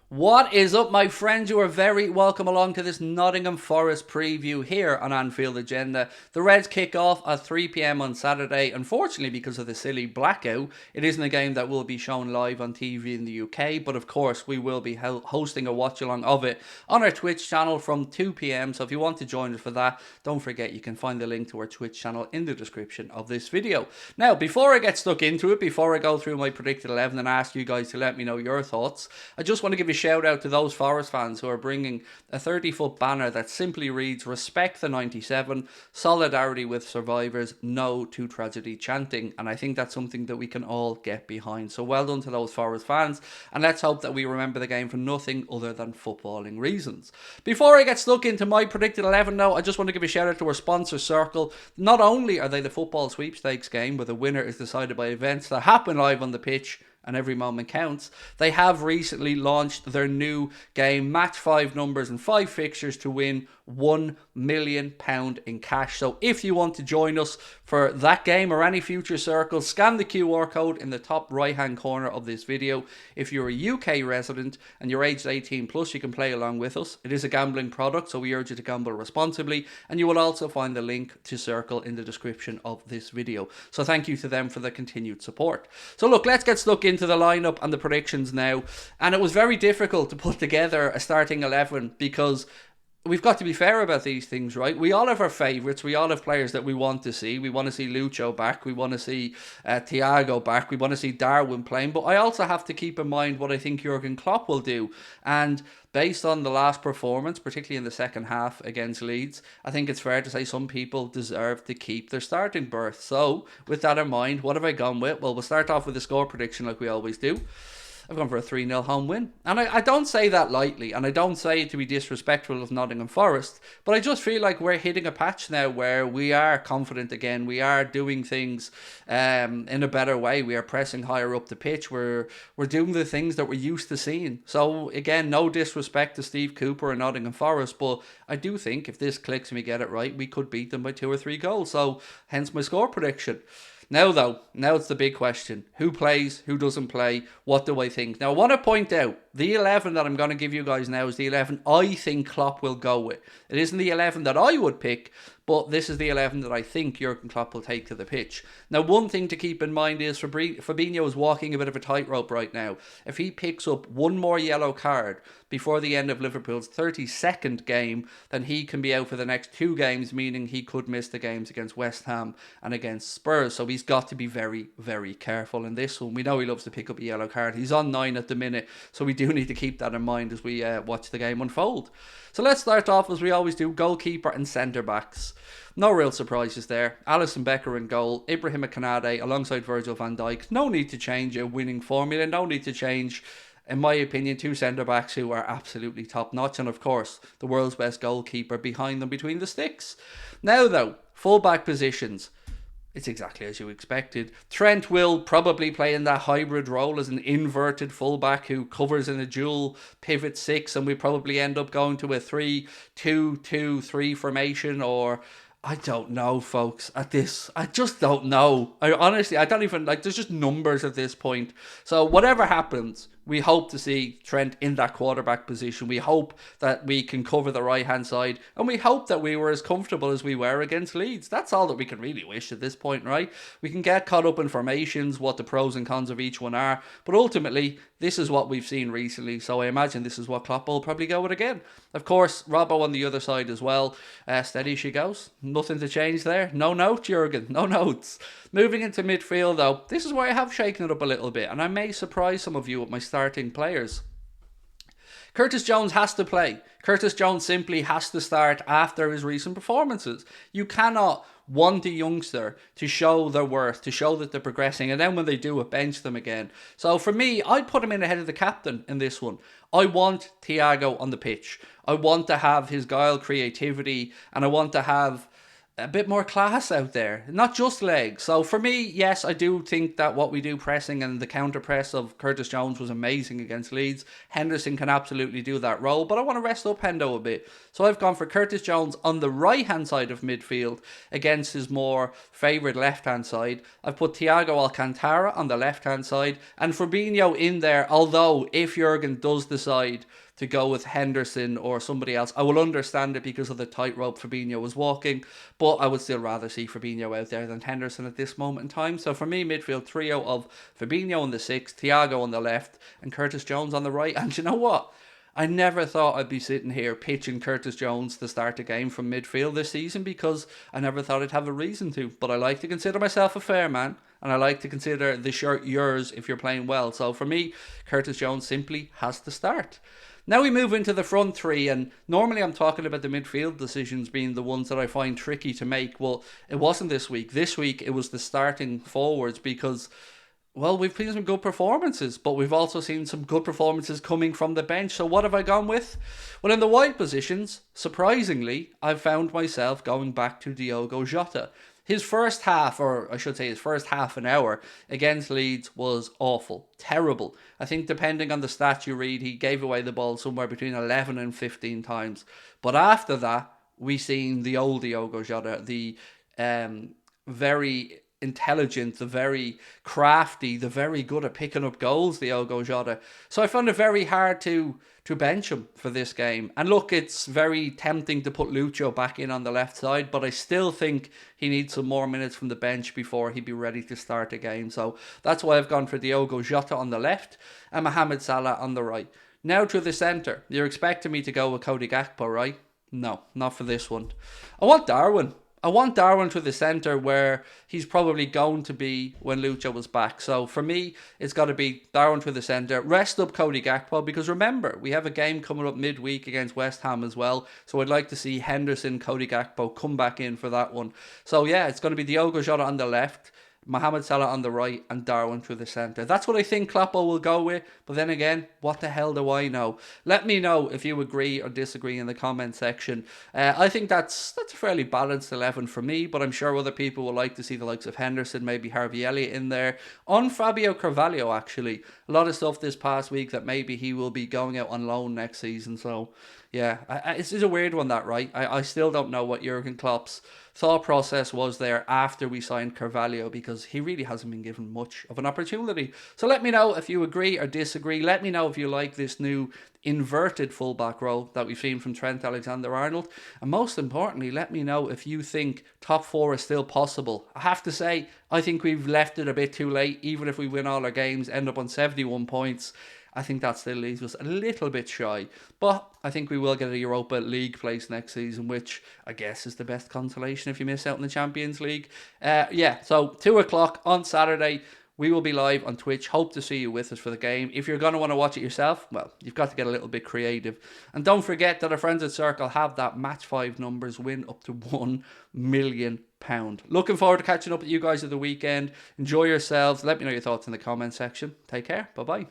What is up, my friends? You are very welcome along to this Nottingham Forest preview here on Anfield Agenda. The Reds kick off at 3 p.m. on Saturday. Unfortunately, because of the silly blackout, it isn't a game that will be shown live on TV in the UK, but of course, we will be hosting a watch along of it on our Twitch channel from 2 p.m. So if you want to join us for that, don't forget you can find the link to our Twitch channel in the description of this video. Now, before I get stuck into it, before I go through my predicted 11 and ask you guys to let me know your thoughts, I just want to give a shout out to those Forest fans who are bringing a 30-foot banner that simply reads "Respect the 97, solidarity with survivors, no to tragedy" chanting, and I think that's something that we can all get behind. So well done to those Forest fans, and let's hope that we remember the game for nothing other than footballing reasons. Before I get stuck into my predicted 11 now, I just want to give a shout out to our sponsor Circl. Not only are they the football sweepstakes game where the winner is decided by events that happen live on the pitch and every moment counts, they have recently launched their new game, match 5 numbers and 5 fixtures to win £1 million in cash. So if you want to join us for that game or any future circles, scan the QR code in the top right hand corner of this video. If you're a UK resident and you're aged 18 plus, you can play along with us. It is a gambling product, so we urge you to gamble responsibly, and you will also find the link to Circl in the description of this video. So thank you to them for the continued support. So look, let's get stuck into the lineup and the predictions now. And it was very difficult to put together a starting 11 because we've got to be fair about these things, right? We all have our favourites. We all have players that we want to see. We want to see Lucho back. We want to see Thiago back. We want to see Darwin playing. But I also have to keep in mind what I think Jurgen Klopp will do. And based on the last performance, particularly in the second half against Leeds, I think it's fair to say some people deserve to keep their starting berth. So with that in mind, what have I gone with? Well, we'll start off with the score prediction like we always do. I've gone for a 3-0 home win. And I don't say that lightly, and I don't say it to be disrespectful of Nottingham Forest, but I just feel like we're hitting a patch now where we are confident again. We are doing things in a better way. We are pressing higher up the pitch. We're doing the things that we're used to seeing. So again, no disrespect to Steve Cooper and Nottingham Forest, but I do think if this clicks and we get it right, we could beat them by 2 or 3 goals. So hence my score prediction. Now it's the big question. Who plays? Who doesn't play? What do I think? Now, I want to point out, the 11 that I'm going to give you guys now is the 11 I think Klopp will go with. It isn't the 11 that I would pick, but this is the 11 that I think Jurgen Klopp will take to the pitch. Now, one thing to keep in mind is Fabinho is walking a bit of a tightrope right now. If he picks up one more yellow card before the end of Liverpool's 32nd game, then he can be out for the next 2 games, meaning he could miss the games against West Ham and against Spurs. So he's got to be very, very careful in this one. We know he loves to pick up a yellow card. He's on 9 at the minute, so we do need to keep that in mind as we watch the game unfold. So let's start off as we always do, goalkeeper and centre-backs. No real surprises there. Alisson Becker in goal, Ibrahim Konate alongside Virgil van Dijk. No need to change a winning formula, no need to change, in my opinion, 2 centre-backs who are absolutely top-notch, and of course, the world's best goalkeeper behind them between the sticks. Now though, full-back positions. It's exactly as you expected. Trent will probably play in that hybrid role as an inverted fullback who covers in a dual pivot 6, and we probably end up going to a 3-2-2-3 formation, or I don't know, folks. At this, I just don't know. I don't even, there's just numbers at this point. So whatever happens, we hope to see Trent in that quarterback position. We hope that we can cover the right-hand side, and we hope that we were as comfortable as we were against Leeds. That's all that we can really wish at this point, right? We can get caught up in formations, what the pros and cons of each one are, but ultimately, this is what we've seen recently, so I imagine this is what Klopp will probably go with again. Of course, Robbo on the other side as well. Steady she goes. Nothing to change there. No notes, Jurgen. No notes. Moving into midfield, though, this is where I have shaken it up a little bit, and I may surprise some of you with my starting players. Curtis Jones has to play. Curtis Jones simply has to start after his recent performances. You cannot want a youngster to show their worth, to show that they're progressing, and then when they do it, bench them again. So for me, I'd put him in ahead of the captain in this one. I want Thiago on the pitch. I want to have his guile, creativity, and I want to have a bit more class out there, not just legs. So for me, yes, I do think that what we do pressing and the counter press of Curtis Jones was amazing against Leeds. Henderson can absolutely do that role, but I want to rest up Hendo a bit. So I've gone for Curtis Jones on the right hand side of midfield against his more favoured left hand side. I've put Thiago Alcantara on the left hand side and Fabinho in there, although if Jurgen does decide to go with Henderson or somebody else, I will understand it because of the tightrope Fabinho was walking, but I would still rather see Fabinho out there than Henderson at this moment in time. So for me, midfield trio of Fabinho on the 6, Thiago on the left, and Curtis Jones on the right. And you know what? I never thought I'd be sitting here pitching Curtis Jones to start a game from midfield this season because I never thought I'd have a reason to. But I like to consider myself a fair man, and I like to consider the shirt yours if you're playing well. So for me, Curtis Jones simply has to start. Now we move into the front three, and normally I'm talking about the midfield decisions being the ones that I find tricky to make. Well, it wasn't this week. This week it was the starting forwards because, well, we've seen some good performances, but we've also seen some good performances coming from the bench. So what have I gone with? Well, in the wide positions, surprisingly, I've found myself going back to Diogo Jota. His first half, or I should say his first half an hour against Leeds was awful, terrible. I think depending on the stats you read, he gave away the ball somewhere between 11 and 15 times. But after that, we seen the old Diogo Jota, the very intelligent, the very crafty, the very good at picking up goals, Diogo Jota. So I found it very hard to bench him for this game. And look, it's very tempting to put Lucho back in on the left side, but I still think he needs some more minutes from the bench before he'd be ready to start a game. So that's why I've gone for Diogo Jota on the left and Mohamed Salah on the right. Now to the centre. You're expecting me to go with Cody Gakpo, right? No, not for this one. I want Darwin to the centre where he's probably going to be when Lucho was back. So for me, it's got to be Darwin to the centre. Rest up Cody Gakpo because remember, we have a game coming up midweek against West Ham as well. So I'd like to see Henderson, Cody Gakpo come back in for that one. So yeah, it's going to be Diogo Jota on the left, Mohamed Salah on the right and Darwin through the centre. That's what I think Kloppo will go with. But then again, what the hell do I know? Let me know if you agree or disagree in the comment section. I think that's a fairly balanced 11 for me, but I'm sure other people will like to see the likes of Henderson, maybe Harvey Elliott in there. On Fabio Carvalho, actually. A lot of stuff this past week that maybe he will be going out on loan next season. So yeah, it's a weird one that, right? I still don't know what Jurgen Klopp's thought process was there after we signed Carvalho because he really hasn't been given much of an opportunity. So let me know if you agree or disagree. Let me know if you like this new inverted fullback role that we've seen from Trent Alexander-Arnold. And most importantly, let me know if you think top four is still possible. I have to say, I think we've left it a bit too late. Even if we win all our games, end up on 71 points, I think that still leaves us a little bit shy. But I think we will get a Europa League place next season, which I guess is the best consolation if you miss out in the Champions League. So 2 o'clock on Saturday. We will be live on Twitch. Hope to see you with us for the game. If you're going to want to watch it yourself, well, you've got to get a little bit creative. And don't forget that our friends at Circl have that match 5 numbers win up to £1 million. Looking forward to catching up with you guys at the weekend. Enjoy yourselves. Let me know your thoughts in the comment section. Take care. Bye-bye.